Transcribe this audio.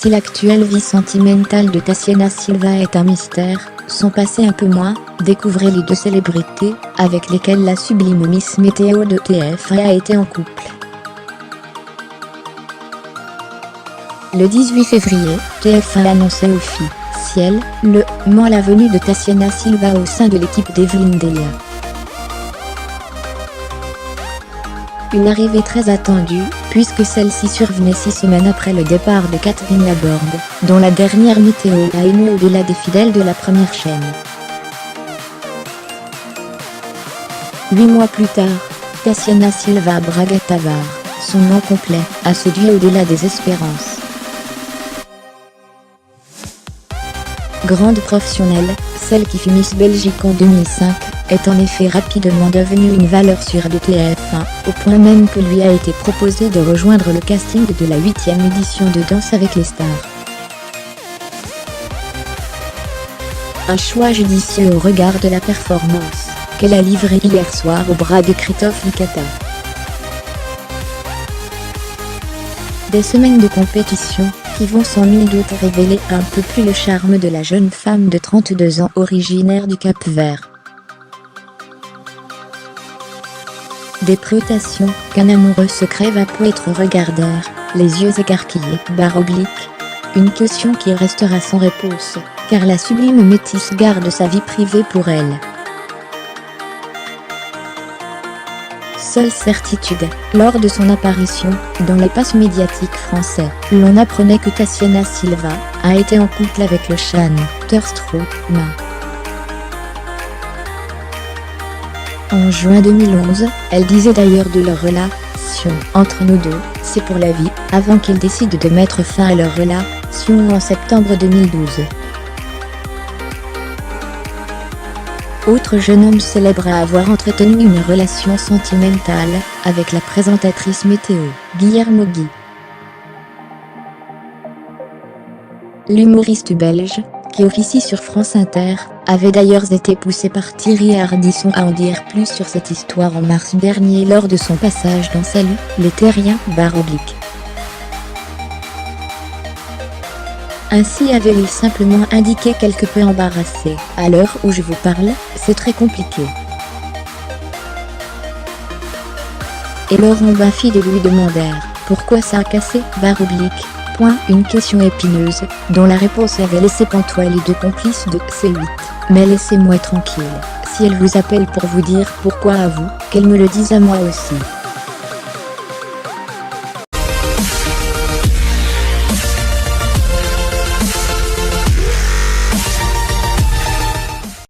Si l'actuelle vie sentimentale de Tatiana Silva est un mystère, son passé un peu moins, découvrez les deux célébrités, avec lesquelles la sublime Miss Météo de TF1 a été en couple. Le 18 février, TF1 annonçait officiellement la venue de Tatiana Silva au sein de l'équipe d'Evelyne Delia. Une arrivée très attendue, puisque celle-ci survenait 6 semaines après le départ de Catherine Laborde, dont la dernière météo a ému au-delà des fidèles de la première chaîne. 8 mois plus tard, Tatiana Silva Braga Tavares, son nom complet, a séduit au-delà des espérances. Grande professionnelle, celle qui fut Miss Belgique en 2005, est en effet rapidement devenue une valeur sûre de TF1, au point même que lui a été proposé de rejoindre le casting de la 8e édition de Danse avec les stars. Un choix judicieux au regard de la performance qu'elle a livrée hier soir au bras de Krzysztof Likata. Des semaines de compétition, qui vont sans nul doute révéler un peu plus le charme de la jeune femme de 32 ans originaire du Cap-Vert. Des prestations qu'un amoureux secret va être regardeur, les yeux écarquillés, une question qui restera sans réponse, car la sublime métisse garde sa vie privée pour elle. Seule certitude, lors de son apparition, dans l'espace médiatique français, l'on apprenait que Tatiana Silva a été en couple avec le chanteur Stromae. En juin 2011, elle disait d'ailleurs de leur relation « Entre nous deux, c'est pour la vie », avant qu'ils décident de mettre fin à leur relation en septembre 2012. Autre jeune homme célèbre à avoir entretenu une relation sentimentale avec la présentatrice météo, Guillermo Guy. L'humoriste belge, qui officie sur France Inter, avait d'ailleurs été poussé par Thierry Ardisson à en dire plus sur cette histoire en mars dernier lors de son passage dans Salut les Terriens /. Ainsi avait-il simplement indiqué quelque peu embarrassé. À l'heure où je vous parle, c'est très compliqué. Et Laurent Baffy de lui demandèrent « Pourquoi ça a cassé ?» Une question épineuse, dont la réponse avait laissé pantois les deux complices de C8. Mais laissez-moi tranquille, si elle vous appelle pour vous dire pourquoi à vous, qu'elle me le dise à moi aussi.